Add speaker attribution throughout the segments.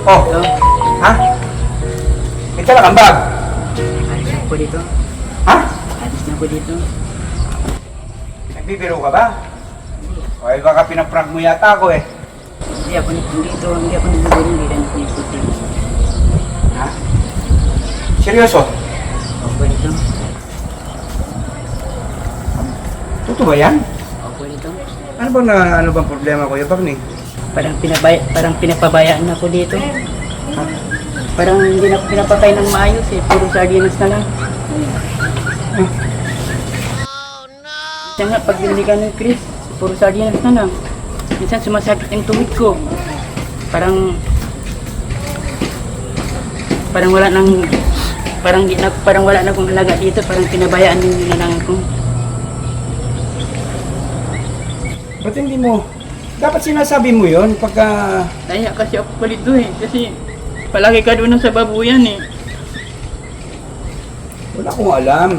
Speaker 1: Oh,
Speaker 2: Ito,
Speaker 1: ha? May dala kang bag?
Speaker 2: alis na po dito.
Speaker 1: Ha?
Speaker 2: Alis na po dito.
Speaker 1: Nagbibiro ka ba? O, eh, baka pinaprank mo yata ako eh.
Speaker 2: Hindi ako dito. Hindi ako nagbibiro. Hindi rin ako nagputi.
Speaker 1: Ha? Seryoso?
Speaker 2: Opo dito.
Speaker 1: Totoo ba yan?
Speaker 2: Opo dito.
Speaker 1: Ano bang problema, Kuya Bagni?
Speaker 2: Parang pinapabayaan ako dito. Parang hindi na ako pinapatay ng maayos eh. Puro sardinas na lang. Minsan nga, pag binilikan ng Chris, puro sardinas na lang. Minsan sumasakit yung tuhod ko. Parang wala nang parang wala na akong halaga dito. Parang pinabayaan din nila lang ako.
Speaker 1: Ba't hindi mo? Dapat sinasabi mo yon pagka...
Speaker 2: Naya kasi ako palito eh. Kasi palagi ka doon sa babuyan eh.
Speaker 1: Wala akong alam.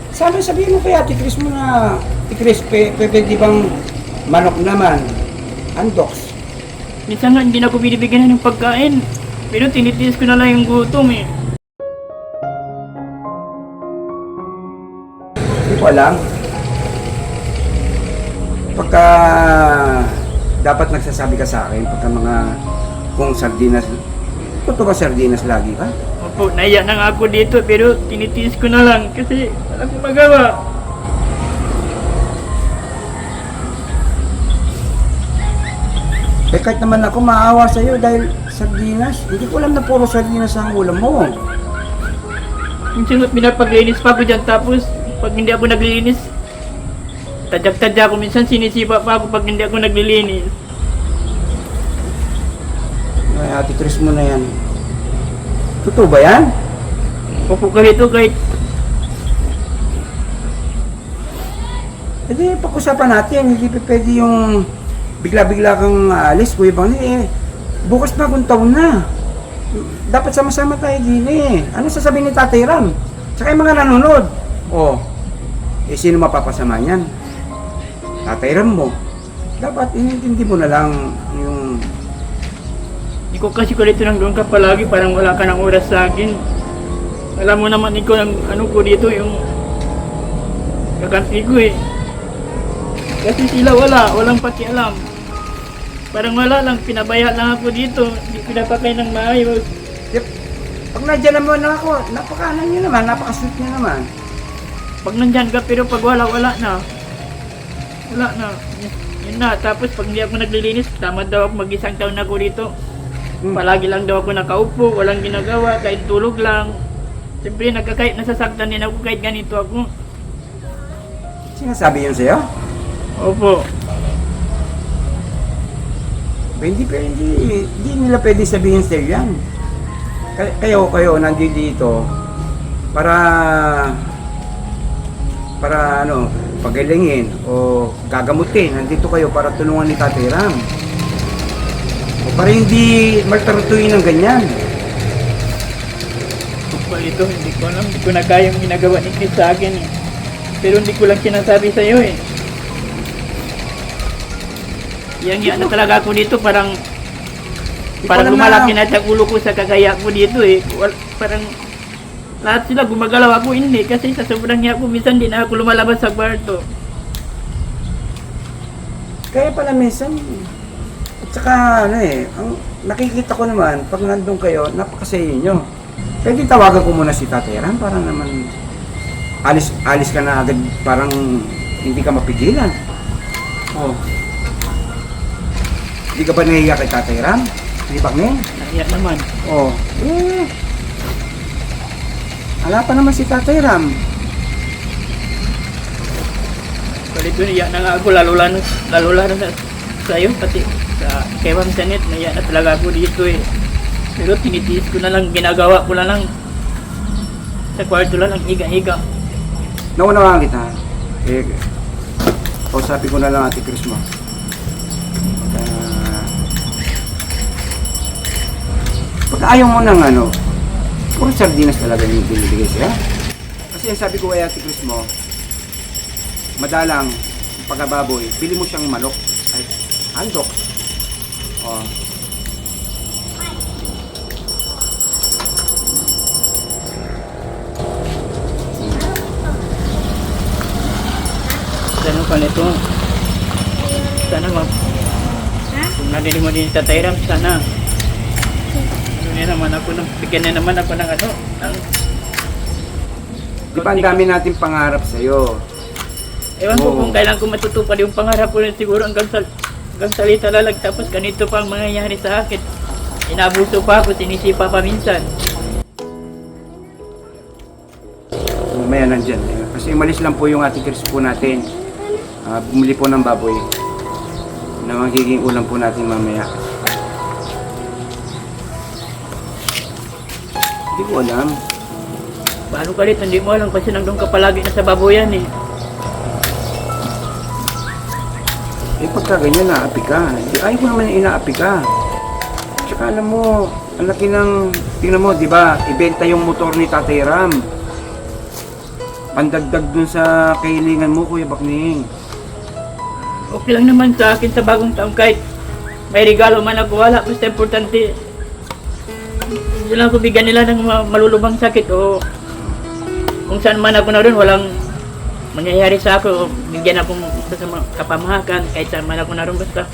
Speaker 1: Sana sabihin mo kay Ate Chris mo na... Ate Chris, pwede bang manok naman? Andox.
Speaker 2: Minsan nga hindi na ako binibigyan ng pagkain. Pero tinitiis ko na lang yung gutom eh.
Speaker 1: Hindi ko alam. Pagka dapat nagsasabi ka sa akin, pagka mga kung sardinas, totoo ba sardinas lagi ka?
Speaker 2: Opo, naiyak na nga ako dito pero tinitiis ko na lang kasi wala akong magawa.
Speaker 1: Eh kahit naman ako maawa sa'yo dahil sardinas, hindi ko alam na puro sardinas ang ulam mo.
Speaker 2: Minsan nga pinapaglinis pa ako dyan tapos pag hindi ako naglilinis, tadyak-tadyak ako. Minsan sinisipa pa ako pag hindi ako naglilinis.
Speaker 1: Ay, Ate Chris mo na yan. Totoo ba yan?
Speaker 2: Opo ka rito kahit
Speaker 1: E di, pag-usapan natin, hindi pa pwede yung bigla-bigla kang alis, Kuya Bagni, eh. Bukas na kung taon na. Dapat sama-sama tayo din eh. Ano sasabihin ni Tatay Ram? Tsaka yung mga nanonood. Oh, eh sino mapapasama niyan? Tatay Ram mo. Dapat inintindi mo na lang yung...
Speaker 2: hindi ko kasi ko dito nang doon ka palagi parang wala ka ng oras sa akin. Alam mo naman ikaw ang ano ko dito yung kakampi ko eh. Kasi sila walang pakialam. Parang wala lang, pinabaya lang ako dito. Hindi pinapakay ng maayos.
Speaker 1: Yep. Pag nandiyan naman ako, napaka-ano nyo naman, napaka-sweet nyo naman.
Speaker 2: Pag nandyan ka pero pag wala na. Wala na. Yun na. Tapos pag hindi ako naglilinis, tamad daw ako mag-isang taon na ako dito. Palagi lang daw ako nakaupo, walang ginagawa, kahit tulog lang. Siyempre nagkakahit nasasaktan din ako kahit ganito ako.
Speaker 1: Sinasabi yun sa'yo?
Speaker 2: Opo.
Speaker 1: Hindi nila pwede sabihin sa'yo yan. Kayo nandito dito para ano, pagalingin o gagamutin. Nandito kayo para tulungan ni Tatay Ram. O para hindi maltratuin ng ganyan.
Speaker 2: Opo, ito hindi ko alam. Hindi ko na kayang ginagawa ni Chris sa akin eh. Pero hindi ko lang sinasabi sa'yo eh. Yang na talaga ako dito parang lumalaki na ang ulo ko sa kagaya ko dito eh. Parang lahat sila gumagalaw ako hindi kasi sa sobrang hiya ko minsan din ako lumalabas sa kwarto.
Speaker 1: Kaya pala minsan, at saka ano eh, ang nakikita ko naman, pag nandun kayo, napakasaya nyo. Pwede tawagan ko muna si Tatay Ram para naman alis ka na agad, parang hindi ka mapigilan. Oh. Hindi ka ba nahiya kay Tatay Ram? Hindi ba ngayon?
Speaker 2: Nahiya naman.
Speaker 1: Oh. Ala pa naman si Tatay Ram.
Speaker 2: Palito niya na nga ako lalo na sa iyo pati sa kay Ma'am Janet nahiya na talaga ako dito eh. Pero tinitiis ko na lang, ginagawa ko na lang. Sa kwarto lang higa-higa.
Speaker 1: Naunawaan kita. Eh, kausapin ko na lang Ate Chris mo. Pag ayaw mo ng ano, puro sardinas talaga yung binibigay siya. Kasi sabi ko kay Ate Chris mo, madalang pagkababoy, bili mo siyang manok. Ay, handok. Oh.
Speaker 2: Ano pa nito? Sana ma... Kung nadinig mo din Tatay Ram, sana. Ano na naman ako ng... Bigyan na naman ako ng ano. Ng...
Speaker 1: Di ba ang dami nating pangarap sa'yo?
Speaker 2: Ewan ko
Speaker 1: Oo.
Speaker 2: kung kailan ko matutupad yung pangarap ko rin siguro hanggang salita na lang. Tapos ganito pa ang mangyayari sa akin. Inabuso pa ako, sinisipa pa minsan.
Speaker 1: Mamaya nandyan. Kasi umalis lang po yung Ate Chris po natin. Bumili po ng baboy na magiging ulam po natin mamaya. Hindi ko alam.
Speaker 2: Paano ka rin? Hindi mo alam kasi nandun ka palagi na sa baboyan eh.
Speaker 1: Pagka ganyan, naapi ka. Ayaw ko naman yung inaapi ka. Tsaka alam mo, ang laki ng, tingnan mo, di ba, ibenta yung motor ni Tatay Ram. Pandagdag dun sa kahilingan mo, Kuya Bakning.
Speaker 2: Okay lang naman sa akin sa bagong taon kahit may regalo man ako, wala. Basta importante, hindi lang ako bigyan nila ng malulubang sakit o kung saan man ako na rin, walang mangyayari sa ako o bigyan akong basta kapamahakan kahit saan man ako na rin basta.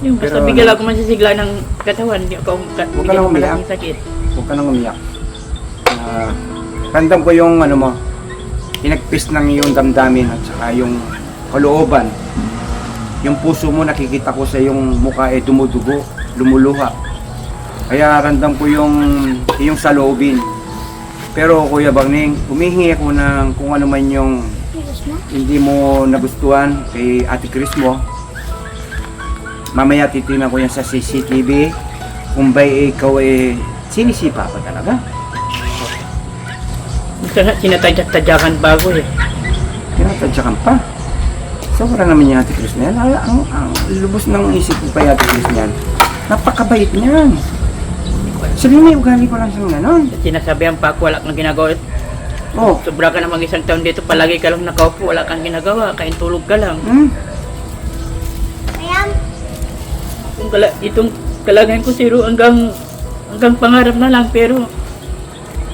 Speaker 2: Yung basta
Speaker 1: Pero,
Speaker 2: bigyan ako masisigla ng katawan, hindi ako
Speaker 1: Huwag ka
Speaker 2: bigyan
Speaker 1: nang
Speaker 2: ng
Speaker 1: umiyak.
Speaker 2: malaking sakit.
Speaker 1: Huwag ka nang umiyak. Tandam ko yung ano mo, pinagpis ng iyong damdamin at saka yung kalooban. Yung puso mo nakikita ko sa yung mukha dumudugo, lumuluha. Kaya randam ko yung saloobin. Pero Kuya Bagning, humihingi ako ng kung ano man yung hindi mo nagustuhan kay Ate Chris mo. Mamaya titingnan ko yan sa CCTV kung ba ikaw sinisipa pa talaga.
Speaker 2: Sinatadyakan bago eh.
Speaker 1: Tinatadyakan pa. Sobra naman yung Ate Chris na yan. Ang lubos ng isip ko pa yung Ate Chris na yan. Napakabait niyan. Sabihin may ugali ko lang siyang ganon.
Speaker 2: Sinasabihan pa ako, wala kang ginagawa.
Speaker 1: Oh,
Speaker 2: Sobra ka namang isang taon dito, palagi ka lang nakaupo, wala kang ginagawa, kain tulog ka lang. Itong kalagayan ko zero hanggang pangarap na lang, pero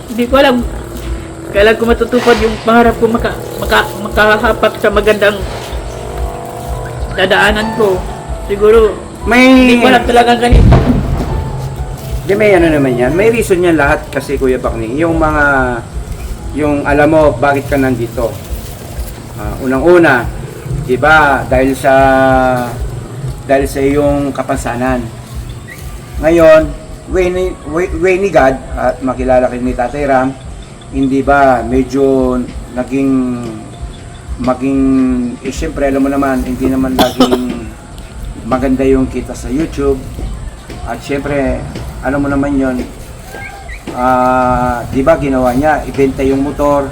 Speaker 2: hindi ko alam kailan ko matutupad yung pangarap ko makahapak sa magandang dadaanan ko. Siguro, hindi ko alam talagang ganito.
Speaker 1: Di may ano naman yan. May reason yan lahat kasi Kuya Bakning. Yung alam mo bakit ka nandito. Unang-una, di ba, dahil sa iyong kapansanan. Ngayon, way ni God at makilala kayo ni Tatay Ram, hindi ba medyo siyempre alam mo naman, hindi naman laging maganda yung kita sa YouTube. At siyempre, alam mo naman yon, di ba ginawa niya, ibenta yung motor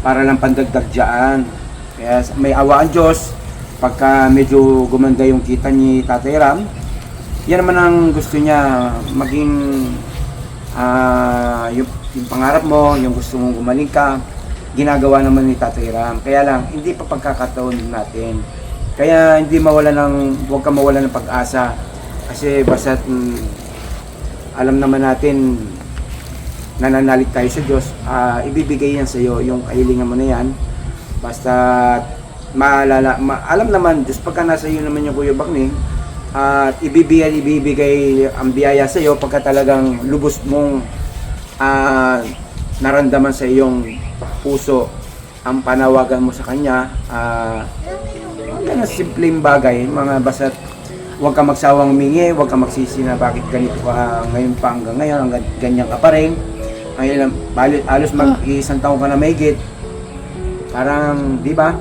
Speaker 1: para lang pandagdag dyan. Kaya may awa ang Diyos, pagka medyo gumanda yung kita ni Tatay Ram, yan naman ang gusto niya, maging yung pangarap mo, yung gusto mong gumaling ka, ginagawa naman ni Tatay Ram. Kaya lang, hindi pa pagkakataon natin. Kaya huwag ka mawala ng pag-asa. Kasi basta alam naman natin, nananalig tayo sa Diyos, ibibigay yan sa iyo, yung kahilingan mo na yan. Basta alam naman Diyos, pagka nasa iyo naman yung Kuya Bakning, at ibibigay ang biyaya sa iyo pagka talagang lubos mong naramdaman sa iyong puso ang panawagan mo sa Kanya. Mga simpleng bagay, mga basta huwag ka magsawang humingi, huwag ka magsisi na bakit ganito ka ngayon pa hanggang ngayon, hanggang ganyan ka pa rin. Ngayon, alos mag-iisang taon ka na mahigit. Parang, di ba?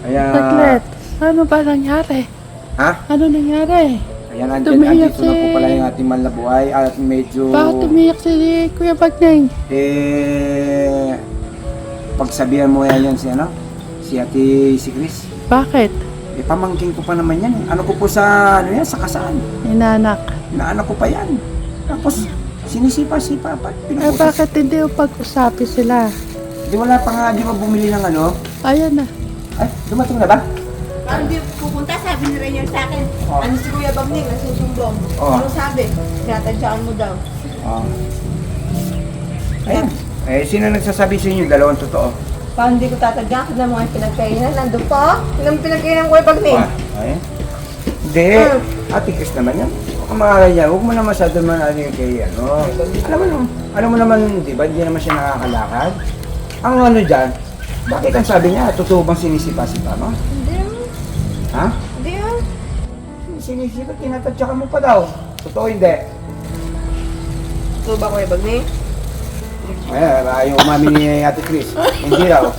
Speaker 1: Kaya...
Speaker 3: Saglit, ano ba nangyari?
Speaker 1: Ha?
Speaker 3: Ano nangyari?
Speaker 1: Ayan,
Speaker 3: Tumiyak
Speaker 1: andito na po
Speaker 3: si-
Speaker 1: pala yung ating malabuhay at medyo...
Speaker 3: Bakit umiyak si Kuya Bagning?
Speaker 1: Pagsabihan mo yan si si Chris.
Speaker 3: Bakit?
Speaker 1: Pamangking ko pa naman yan. Ano ko po sa sa kasaan.
Speaker 3: Inanak.
Speaker 1: Inaanak ko pa yan. Tapos, sinisipa-sipa pa.
Speaker 3: Bakit hindi yung pag-usapi sila?
Speaker 1: Di wala pa nga, di ba bumili ng
Speaker 3: Ayan na.
Speaker 1: Ay, dumating na ba?
Speaker 4: Parang di pupunta sa sabi ni Rainier sa akin,
Speaker 1: Oh.
Speaker 4: ano si Kuya Bagning, nasusumbong.
Speaker 1: Oh.
Speaker 4: Ano sabi? Tinatadyaan mo daw.
Speaker 1: Ayan. Eh, sino nagsasabi sa inyo? Dalawang totoo.
Speaker 4: Paano hindi ko tatadyaan? Kung mga pinagkainan, nandun pa. Ilang pinagkainan Kuya Bagning?
Speaker 1: Ayan. Hindi. Ate Chris naman yan. Huwag kang mahalay niya. Huwag mo na masyado man ano yung kay ano. Alam mo naman, di ba? Hindi naman siya nakakalakad. Ang ano dyan, bakit ang sabi niya, totoo bang sinisipa-sipa mo?
Speaker 4: Hindi
Speaker 1: Ha?
Speaker 4: Hindi
Speaker 1: Sinisipa, tinatadyakan mo pa daw. Totoo hindi.
Speaker 4: Ito ba Kuya Bagning?
Speaker 1: Ayaw umamin ni Ate Chris. Hindi raw.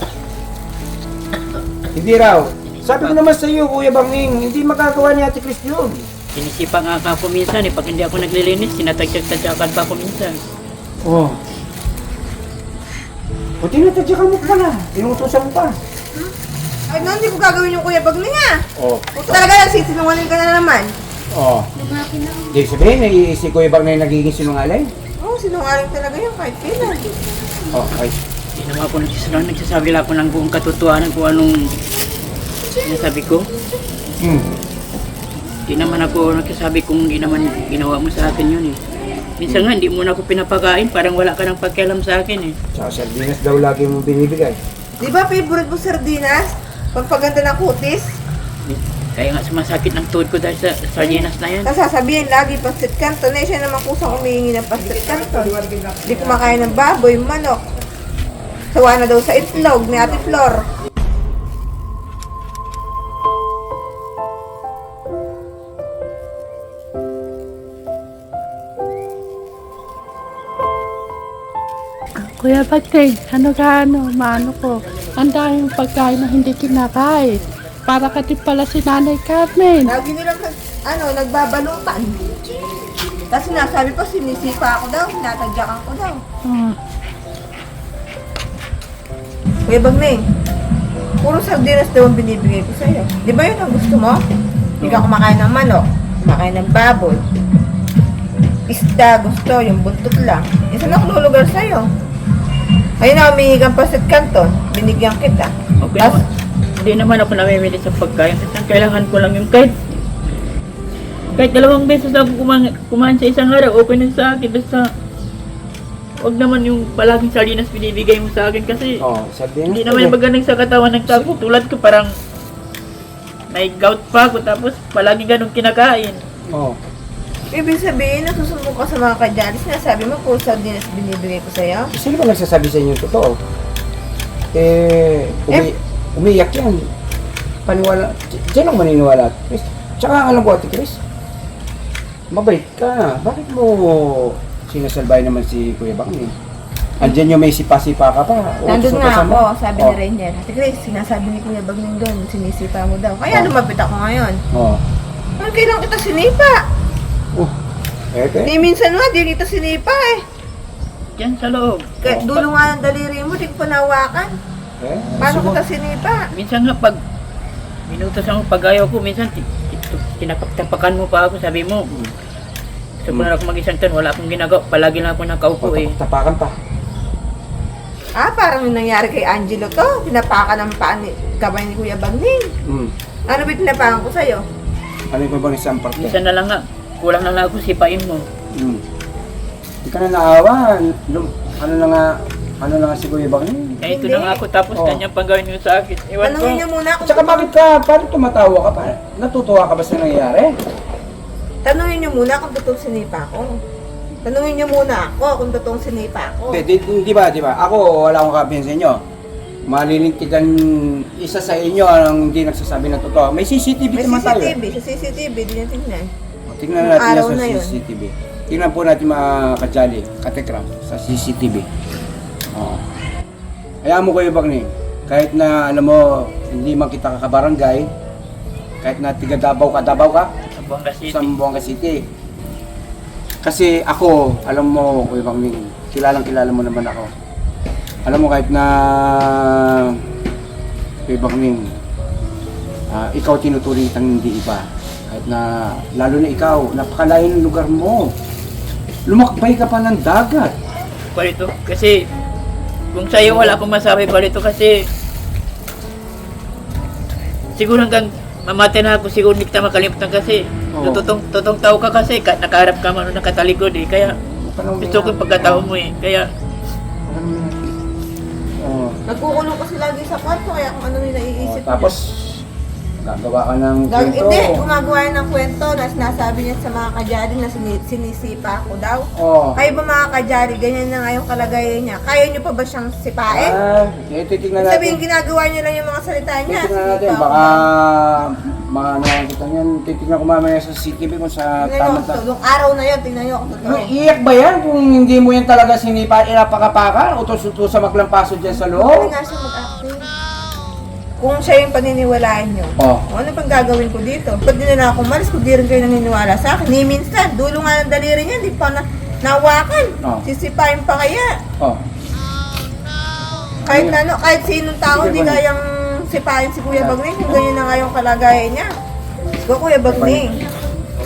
Speaker 1: Hindi raw. Sabi ko naman sa iyo, Kuya Banging, hindi magagawa ni Ate Chris yun.
Speaker 2: Sinisipa nga ako minsan eh. Pag hindi ako naglilinis, sinatagtag-tagyakan pa ako minsan.
Speaker 1: Oh. O tinatadyakan mo pala. Tinutusan mo pa.
Speaker 4: Ay, no, hindi ko gagawin yung Kuya Bagning
Speaker 1: Oh.
Speaker 4: Kung talaga nagsisinungaling ka na naman.
Speaker 1: Oh. Hindi sabihin, si Kuya Banging nagiging sinungaling.
Speaker 4: Oo, sinungaling talaga yun kahit kailan.
Speaker 1: Oh, ay.
Speaker 2: Hindi naman ako nagsasabi lang ako ng buong katotohanan kung anong sinasabi ko. Hindi naman ako nagsasabi kung hindi naman ginawa mo sa akin yun eh. Minsan nga, hindi mo na ako pinapakain, parang wala ka ng pagkialam sa akin eh.
Speaker 1: Tsaka sardinas daw lagi mo binibigay.
Speaker 4: Di ba favorite mo sardinas? Pagpaganda ng kutis?
Speaker 2: Kaya nga sumasakit ng tuhod ko dahil sa sardinas na yan.
Speaker 4: Tapos sasabihin lagi pastit canton. Eh, siya naman kusang umihingi ng pastit canton. Di kumakain ng baboy, manok. Sawa na daw sa itlog ni Ate Flor.
Speaker 3: Kuya Bagning, maano ko. Ang daming pagkain na hindi kinakain. Para ka din pala si Nanay Carmen.
Speaker 4: Lagi nilang nagbabalutan. Tapos sinasabi pa, sinisipa ako daw, sinatadyakan ko daw.
Speaker 3: Ah,
Speaker 4: Kuya Bagning, puro sardinas daw ang binibigay ko sa'yo. Di ba yun ang gusto mo? Hindi ka kumakain ng manok, kumakain ng baboy. Isda gusto, yung buntot lang. Isa na akong lulugar sa'yo. Ayun na, humihingi kang pasit canton. Binigyan kita.
Speaker 2: Okay
Speaker 4: Tas,
Speaker 2: naman. Hindi naman ako namimili sa pagkain. Kasi ang kailangan ko lang yung kahit 2 beses ako kumain sa isang araw, okay na sa akin. Basta wag naman yung palaging sardinas binibigay mo sa akin kasi
Speaker 1: Oh, sardinas.
Speaker 2: hindi naman yung magaling sa katawan ng tao. Tulad ko parang may gout pa ako tapos palagi ganun kinakain.
Speaker 1: Oh.
Speaker 4: ibig sabihin, nasusumbong ka sa mga kadyalis. Sinasabi mo, puro sardinas binibigay ko sa'yo.
Speaker 1: Sino ba nagsasabi sa inyo yung totoo? Umiyak yan. Paniwala. Diyan ang maniniwala, Ate Chris. Tsaka alam ko, Ate Chris, mabait ka. Bakit mo sinasalbay naman si Kuya Banging? Andyan yung may sipa-sipa ka pa.
Speaker 4: Nandun
Speaker 1: Utos
Speaker 4: nga
Speaker 1: ka
Speaker 4: ako,
Speaker 1: mo.
Speaker 4: sabi ni Rainier. Ate Chris, sinasabi ni Kuya Bagning doon, sinisipa mo daw. Kaya
Speaker 1: Oh.
Speaker 4: lumapit ako ngayon.
Speaker 1: Oh.
Speaker 4: Ano kailang kita sinipa?
Speaker 1: Ete?
Speaker 4: Di minsan nga, di kita sinipa eh.
Speaker 2: Yan sa loob.
Speaker 4: Kahit dulo nga ng daliri mo, di ko panawakan. Paano kita sinipa?
Speaker 2: Minsan nga pag minutos ang pag-ayaw ko, minsan tinapaktapakan mo pa ako, sabi mo. Gusto ko na ako mag-isang taon, wala akong ginagawa, palagi lang ako nakaupo eh.
Speaker 1: Tapakan pa.
Speaker 4: Ah, parang yung nangyari kay Angelo to. Tinapakan ng paa ni kamay ni Kuya Bagning. Ano ba tinapakan ko sa'yo?
Speaker 1: Ano yung bang isang parte?
Speaker 2: Minsan na lang nga, kulang na lang ako sipain mo.
Speaker 1: Hindi ka na naawa. Ano na nga si Kuya Banging?
Speaker 2: Kaya ito
Speaker 4: Hindi.
Speaker 2: na nga ako, tapos
Speaker 1: Oh.
Speaker 2: ganyan pang gawin mo sa akin. Iwan ko.
Speaker 4: Tanungin niyo muna kung
Speaker 1: Tsaka bakit ka, paano tumatawa ka pa? Natutuwa ka ba sa nangyayari?
Speaker 4: Tanungin niyo muna kung totoong sinipa ko. Tanungin niyo muna ako kung totoong sinipa ko.
Speaker 1: Di ba? Ako, wala akong kapihan sa inyo. Malilintikan isa sa inyo ang hindi nagsasabi ng totoo. May CCTV
Speaker 4: May
Speaker 1: naman tayo.
Speaker 4: CCTV. Sa CCTV, di niya tingnan.
Speaker 1: Tingnan natin
Speaker 4: Araw
Speaker 1: yan
Speaker 4: na
Speaker 1: sa
Speaker 4: yun.
Speaker 1: CCTV. Tingnan po natin mga katsali, katekram, sa CCTV. Oh. Hayaan mo Kuya Banging, kahit na alam mo, hindi man kita kakabarangay, kahit na tiga Davao ka,
Speaker 2: Sa Buanga City.
Speaker 1: sa Buanga City. Kasi ako, alam mo Kuya Banging, kilala mo naman ako. Alam mo kahit na Kuya Banging, ikaw tinuturing tang hindi iba. Kahit na, lalo na ikaw, napakalayo ng lugar mo. Lumakbay ka pa ng dagat.
Speaker 2: Palito, kasi kung sa'yo wala akong masabi palito kasi siguro hanggang mamatay na ako siguro, hindi kita makalimutan kasi.
Speaker 1: Oo.
Speaker 2: Totong tao ka kasi, nakaharap ka man o nakatalikod eh. Kaya gusto ko yung pagkatao mo eh. Kaya
Speaker 1: Oh.
Speaker 4: Nagkukulong kasi lagi sa kwarto, kaya kung ano yung naiisip niya.
Speaker 1: Tapos, gagawa ka ng kwento.
Speaker 4: Hindi, gumagawa yan ng kwento na sinasabi niya sa mga kajari na sinisipa ako daw.
Speaker 1: Oh.
Speaker 4: Kayo ba mga kajari, ganyan na nga yung kalagayan niya. Kaya niyo pa ba siyang sipain?
Speaker 1: Titignan natin.
Speaker 4: Sabihin, ginagawa niyo lang yung mga salita niya.
Speaker 1: Titignan natin,
Speaker 4: Sipa ako
Speaker 1: baka
Speaker 4: daw.
Speaker 1: ano kita niyan. Titignan ko mamaya sa CCTV kung sa
Speaker 4: Tingnan
Speaker 1: tama.
Speaker 4: nung araw na yun, tingnan niyo ako totoo.
Speaker 1: Iyak ba yan kung hindi mo yan talaga sinipa, inapakapakan, utos-utos sa maglampaso dyan sa
Speaker 4: Hindi
Speaker 1: loob?
Speaker 4: nga siya mag-acting. Kung siya yung paniniwalaan niyo,
Speaker 1: Oh.
Speaker 4: ano pang gagawin ko dito? Pag din na ako malis, kung di rin kayo naniniwala sa akin, ni minsan, dulo nga ng daliri niya, di pa nawakan.
Speaker 1: Oh.
Speaker 4: Sisipain pa kaya.
Speaker 1: Oh.
Speaker 4: Kahit ano, kahit sinong tao,
Speaker 1: Sige,
Speaker 4: di
Speaker 1: Bagning.
Speaker 4: kayang sipain si Kuya Bagning kung ganyan na nga yung kalagayan niya. Go, Kuya Bagning.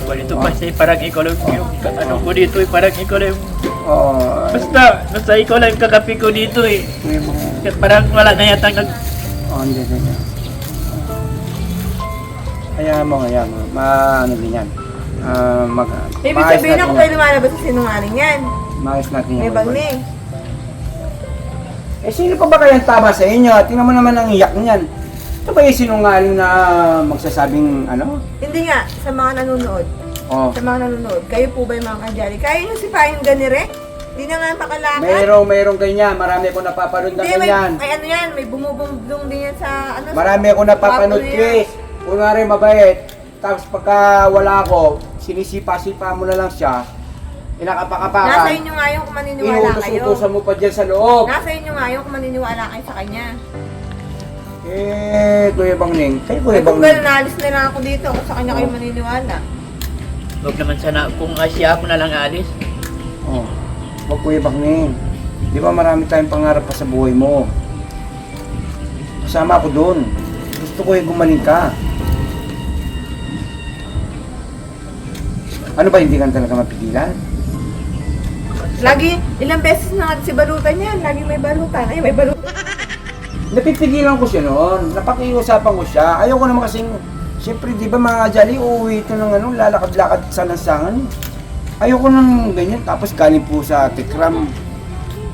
Speaker 2: ganito kasi parang ikaw lang yung ano ko dito eh. Parang ikaw lang yung...
Speaker 1: Oh.
Speaker 2: Basta ikaw lang yung kakapi ko dito eh. Kaya parang wala na yata
Speaker 1: Oh, hindi. Hayaan mo. Ano din yan.
Speaker 4: Ibig
Speaker 1: maayos
Speaker 4: sabihin
Speaker 1: natin
Speaker 4: ako
Speaker 1: yan.
Speaker 4: kayo lumalabas sa sinungaling yan.
Speaker 1: Maayos natin yan.
Speaker 4: Kuya Bagning.
Speaker 1: Sino pa ba kayang tama sa inyo? Tingnan mo naman ang iyak niyan. Ito ba yung sinungaling na magsasabing ano?
Speaker 4: Hindi nga, sa mga nanonood.
Speaker 1: Oh.
Speaker 4: Sa mga nanonood, kayo po ba yung mga kajali? Kaya yung sipain ganire? Hindi na nga makalakad.
Speaker 1: Mayroong ganyan. Marami akong napapanood na
Speaker 4: Hindi,
Speaker 1: ganyan.
Speaker 4: may ano yan, may bumubungdung din yan sa ano.
Speaker 1: Marami akong napapanood,
Speaker 4: Wapo
Speaker 1: Chris. Kunwari mabait. Tapos pagka wala ako, sinisipa-sipa mo na lang siya. Inakapakapakan.
Speaker 4: Nasa inyo nga yung kung maniniwala kayo.
Speaker 1: Inuutos-utosan mo pa dyan sa loob.
Speaker 4: Nasa inyo nga yung kung maniniwala kayo sa kanya.
Speaker 1: Kuya Bagning. Kayo, Kuya
Speaker 4: Eh, kung
Speaker 1: Bagning.
Speaker 4: gano'n, naalis na lang ako dito kung sa kanya kayo maniniwala.
Speaker 2: Huwag naman sana kung siya ako na lang alis.
Speaker 1: Oh. Huwag, Kuya Bagning. Di ba marami tayong pangarap pa sa buhay mo? Kasama ako doon. Gusto ko yung gumaling ka. Ano ba, hindi ka talaga mapigilan?
Speaker 4: Lagi, ilang beses na nga si balutan yan. Lagi may balutan. Ay, may balutan.
Speaker 1: Napipigilan ko siya noon. Napakiusapan ko siya. Ayoko naman kasing, siyempre, di ba mga jali, uuwi ito ng ano, lalakad-lakad sa lansangan. Ayoko nang ganyan. Tapos galing po sa Tikram.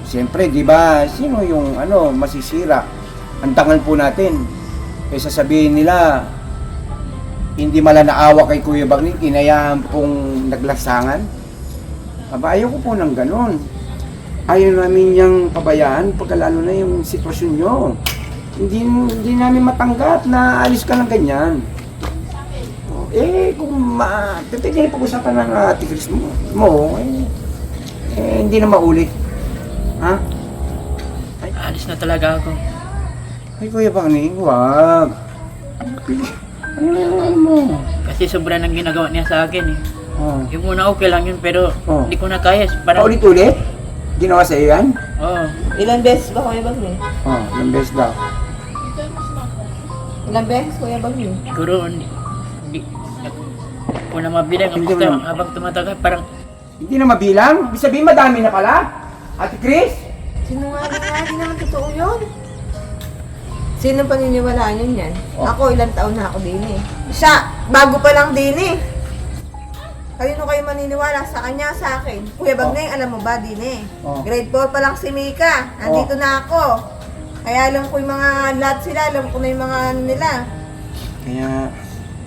Speaker 1: Siyempre, di ba, sino yung ano, masisira? Antangan po natin. Eh, sasabihin nila, hindi malanaawa kay Kuya Bagning, inayaan pong naglasangan. Aba, ayoko po ng ganon. Ayaw namin niyang pabayaan pagkalalo na yung sitwasyon niyo. Hindi namin matanggap na alis ka ng ganyan. Kung pwede pag-usapan ng Ate Chris mo, hindi na maulit. Ha?
Speaker 2: Alis na talaga ako.
Speaker 1: Ay, Kuya Bagning, huwag. Ano mo?
Speaker 2: Kasi sobra nang ginagawa niya sa akin eh.
Speaker 1: Oh.
Speaker 2: Yung una okay lang yun pero
Speaker 1: Oh.
Speaker 2: hindi ko na kaya. Parang,
Speaker 1: Paulit-ulit? Ginawa sa iyo yan?
Speaker 2: Oo.
Speaker 4: Ilang beses ba, Kuya Bagning?
Speaker 1: Oh, ilang beses daw.
Speaker 4: Ilang beses, Kuya Bagning?
Speaker 2: Siguro, hindi ko na mabilang.
Speaker 1: Hindi
Speaker 2: Basta
Speaker 1: mo na-
Speaker 2: habang tumatagal, parang
Speaker 1: Hindi na mabilang? Ibig sabihin madami na pala? Ate Chris?
Speaker 4: Sinungaling nga, di naman totoo yun. Sino paniniwalaan yun yan?
Speaker 1: Oh.
Speaker 4: Ako, ilang taon na ako din eh. Siya, bago pa lang din eh. Kanino kayo maniniwala? Sa kanya, sa akin? Kuya Bagning, alam mo ba din eh?
Speaker 1: Oh.
Speaker 4: Grade 4 pa lang si Mika. Nandito na ako. Kaya alam ko yung mga lahat sila, alam ko na yung mga ano nila.
Speaker 1: Kaya,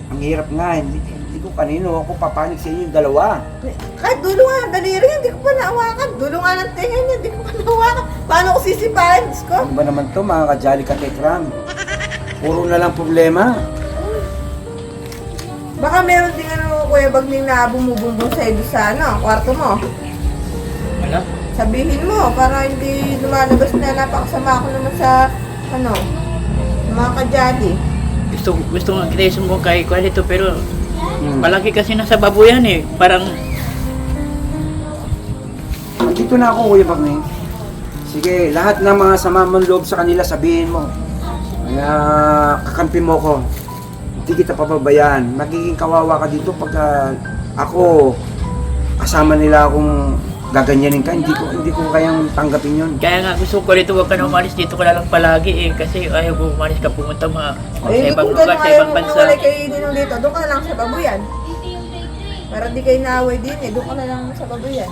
Speaker 1: ang hirap nga, hindi ko kanino ako papanig sa inyo yung dalawa.
Speaker 4: Kahit dulo nga ng daliri, hindi ko pa naawakan. Dulo nga ng tenga niya, hindi ko pa naawakan. Paano ko sisipahin? Diyos ko.
Speaker 1: Ano ba naman to mga kajali ka Tekram? Puro na lang problema.
Speaker 4: Baka meron din ano, Kuya Bagning na bumubumbong sa'yo doon sa ano, kwarto mo.
Speaker 2: wala.
Speaker 4: Sabihin mo, para hindi lumalabas na napakasama ako naman sa, ano, mga kajali.
Speaker 2: Gusto nga kita isumbong kay Kualito pero
Speaker 1: Hmm.
Speaker 2: palagi kasi nasa babuyan eh. Parang
Speaker 1: Dito na ako, Kuya Bagning. Sige, lahat ng mga sama mong loob sa kanila, sabihin mo. Kaya, kakampi mo ko. Hindi kita papabayaan. Magiging kawawa ka dito pagka ako, kasama nila akong gaganyanin ka, hindi ko kayang tanggapin yun.
Speaker 2: Kaya nga gusto ko rito, huwag ka na umalis, dito ka na lang palagi eh. Kasi ayaw ko umalis ka pumunta sa ibang
Speaker 4: kung
Speaker 2: lugar,
Speaker 4: gano'n
Speaker 2: sa
Speaker 4: ayaw
Speaker 2: ibang
Speaker 4: mo
Speaker 2: bansa.
Speaker 4: mawalay kayo ninong dito, doon ka na lang sa babuyan. Para di kayo naaway din eh, doon ka na lang sa babuyan.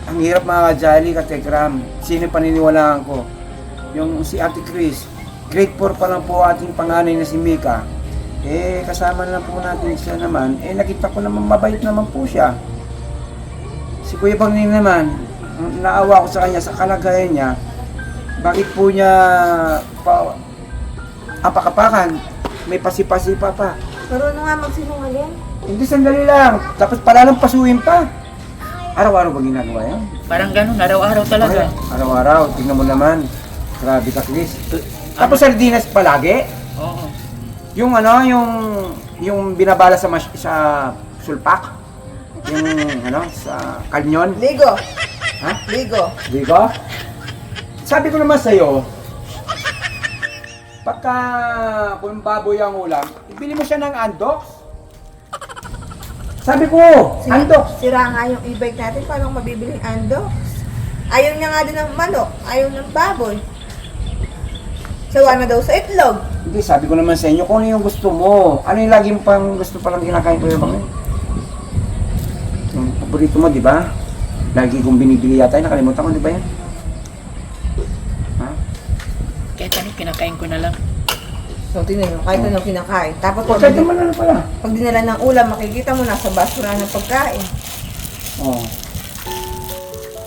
Speaker 1: Ang hirap mga ka-jolly, ka-tekram. Sino paniniwalaan ko? Yung si Ate Chris, grade 4 pa lang po ating panganay na si Mika. Kasama na po natin siya naman. Nakita ko naman mabait naman po siya. Si Kuya Bangning naman, naawa ko sa kanya sa kalagayan niya. Bakit po niya apakapakan? May pasipasipa pa.
Speaker 4: Pero ano nga magsinungaling?
Speaker 1: Hindi, sandali lang. Tapos pala lang pasuhin pa. Araw-araw ba ginagawa yan?
Speaker 2: Parang ganun, araw-araw talaga.
Speaker 1: Araw-araw. Tingnan mo naman. Grabe ka, Chris. Tapos sardinas palagi?
Speaker 2: Oo.
Speaker 1: Yung yung binabala sa sulpak? Yung sa kanyon?
Speaker 4: Ligo.
Speaker 1: Ha?
Speaker 4: Ligo.
Speaker 1: Digo? Sabi ko naman sa'yo, pagka kung baboy ang ulam, ibili mo siya ng andox. Sabi ko, andox.
Speaker 4: Sira nga yung e-bike natin, paano mabibiling andox? Ayaw niya nga din ng manok, ayaw ng baboy. Sawa na daw sa itlog.
Speaker 1: Hindi, sabi ko naman sa inyo kung ano yung gusto mo. Ano yung lagi mo pang gusto palang kinakain ko yung yung paborito mo, di ba? Lagi kong binibili yata, nakalimutan ko, di ba yan? Ha?
Speaker 2: Kahit ano, kinakain ko na lang.
Speaker 4: So, tingnan nyo, kahit anong kinakain. Tapos
Speaker 1: O, kahit naman ano pala.
Speaker 4: pag dinala ng ulam, makikita mo nasa basura ng pagkain.
Speaker 1: Oh.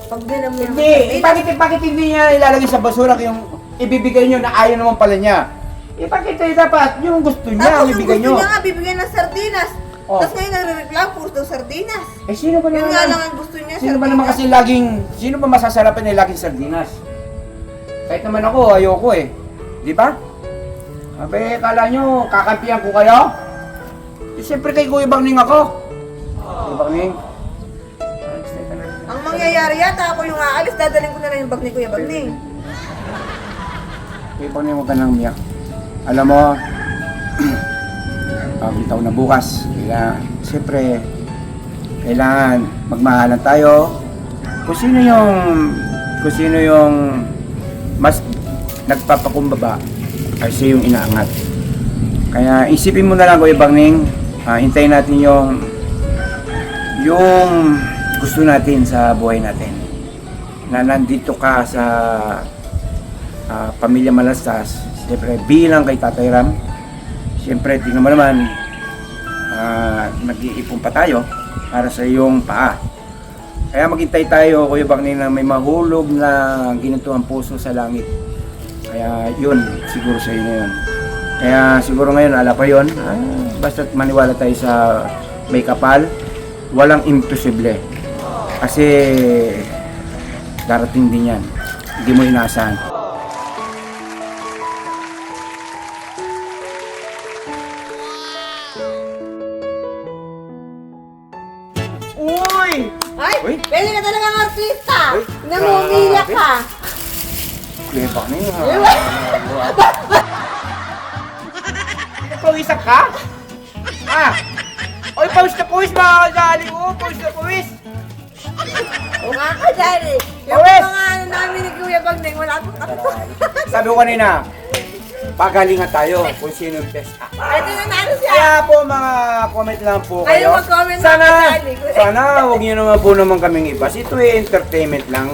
Speaker 4: Pag dinala mo
Speaker 1: Hindi, bakit hindi niya ilalagay sa basura yung ibibigay niyo na ayaw naman pala niya? Bakit dapat yung gusto niya ang
Speaker 4: Tapos yung
Speaker 1: ibigay
Speaker 4: gusto
Speaker 1: niyo?
Speaker 4: niya nga, bibigyan ng sardinas.
Speaker 1: Oh.
Speaker 4: Tapos ngayon nagre-reklamo, puro daw sardinas.
Speaker 1: Sino ba
Speaker 4: Yun
Speaker 1: naman?
Speaker 4: nga lang ang gusto niya,
Speaker 1: Sino ba naman kasi sino ba masasarapan na laging sardinas? Kahit naman ako, ayoko eh. Di ba? Abe, kala nyo, kakampihan ko kayo? Siyempre kay Kuya Bangning ako. Kuya Bangning.
Speaker 4: Ang mangyayari yata, ako yung aalis, dadalhin ko na lang yung bag ni Kuya Bagning.
Speaker 1: Kuya Bangning, huwag ka nang umiyak. Alam mo, bagong taon na bukas. Kaya, siyempre, kailangan magmahalan tayo. Kung sino yung mas nagpapakumbaba, ay siya yung inaangat. Kaya isipin mo na lang, Kuya Bangning, hintayin natin yung gusto natin sa buhay natin. Na nandito ka sa Pamilya Malastas, siyempre bilang kay Tatay Ram, siyempre tingnan mo naman, nag-iipon pa tayo para sa iyong paa. Kaya maghintay tayo, Kuya Bangning, na may mahulog na ginito ang puso sa langit. Kaya yun, siguro sa inyo yun. Kaya siguro ngayon, ala pa yun, basta't maniwala tayo sa may kapal, walang imposible. Kasi darating din yan, hindi mo inaasahan. Uy!
Speaker 4: Ay,
Speaker 1: Uy.
Speaker 4: pwede ka talagang artista!
Speaker 1: Uy,
Speaker 4: Namumila
Speaker 1: grabe.
Speaker 4: ka!
Speaker 1: Kuya Bangning, pawisak ka? Oy, pawis na pawis mga kajali ko! Pawis na pawis!
Speaker 4: O nga ka, Daddy! Yung
Speaker 1: Pawis!
Speaker 4: mga ano namin ni Kuya Bagning, wala akong
Speaker 1: Sabi ko kanina, pagalingan tayo kung sino yung best actor.
Speaker 4: Ay, tinanalo siya!
Speaker 1: Kaya po mga comment lang po
Speaker 4: Kayo
Speaker 1: kayo.
Speaker 4: mag-comment
Speaker 1: Sana,
Speaker 4: mga kajali ko.
Speaker 1: huwag niyo naman po naman kaming iba. Ito entertainment lang,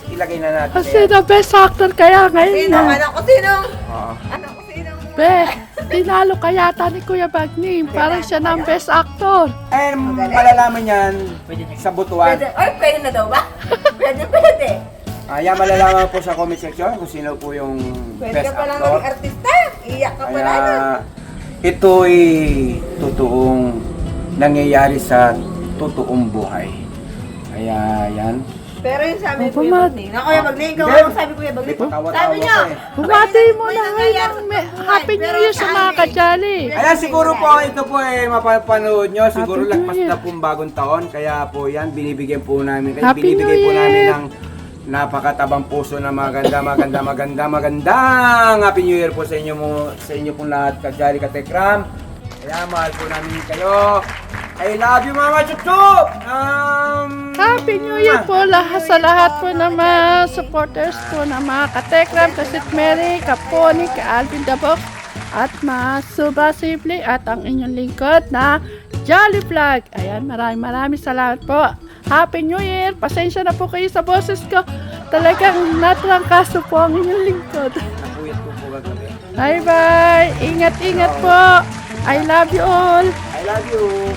Speaker 1: ilagay na natin.
Speaker 3: Kasi the best actor kaya ngayon
Speaker 4: Sino?
Speaker 3: na.
Speaker 4: Anak ko sino?
Speaker 1: Oo.
Speaker 4: Anak ko sino?
Speaker 3: Be, tinalo ka yata ni Kuya Bagning. Parang siya na ang best actor.
Speaker 1: And malalaman yan sa butuan.
Speaker 4: Pwede, ay, pwede na daw ba? Pwede.
Speaker 1: Yan malalaman po sa comment section kung sino po yung
Speaker 4: Pwede
Speaker 1: best
Speaker 4: ka palang
Speaker 1: actor.
Speaker 4: maging artista. Iyak ka pala na.
Speaker 1: Kaya ito'y totoong nangyayari sa totoong buhay. Kaya yan.
Speaker 4: Pero yung sabi ni
Speaker 3: Opo,
Speaker 4: Kuya
Speaker 3: Mag.
Speaker 4: Bagning, na Kuya Bagning, ikaw
Speaker 1: Hindi.
Speaker 4: ang sabi Kuya Bagning.
Speaker 1: Hindi, patawa-tawa
Speaker 4: Sabi niyo,
Speaker 1: ko eh.
Speaker 3: Bumati mo
Speaker 4: may
Speaker 3: na
Speaker 4: nangyayari
Speaker 3: ngayon.
Speaker 4: sa buhay,
Speaker 3: Happy New
Speaker 4: pero
Speaker 3: Year sa
Speaker 4: sa
Speaker 3: mga
Speaker 4: amin.
Speaker 3: kajali.
Speaker 1: Ayan, siguro po ito po mapapanood nyo. Siguro
Speaker 3: Happy New
Speaker 1: lagpas
Speaker 3: Year.
Speaker 1: na pong bagong taon. Kaya po yan, binibigyan po namin. Kaya
Speaker 3: Happy
Speaker 1: binibigay
Speaker 3: New
Speaker 1: po namin
Speaker 3: Year.
Speaker 1: ng napakatabang puso na magandang Happy New Year po sa inyo pong lahat. Kajali Katekram. Kaya mahal po namin kayo. I love you, Mama Chup Chup!
Speaker 3: Happy New Year po sa lahat po ng mga supporters po ng mga Katekram, Kasit Mary, Kaponi, Ka-Alvin Dabok, at mga Suba Simple at ang inyong lingkod na Jolly Vlog. Ayan, maraming salamat po. Happy New Year! Pasensya na po kayo sa boses ko. Talagang natrangkaso po ang inyong lingkod.
Speaker 1: Nakuyat po po kagabi.
Speaker 3: Bye-bye! Ingat-ingat po! I love you all!
Speaker 1: I love you.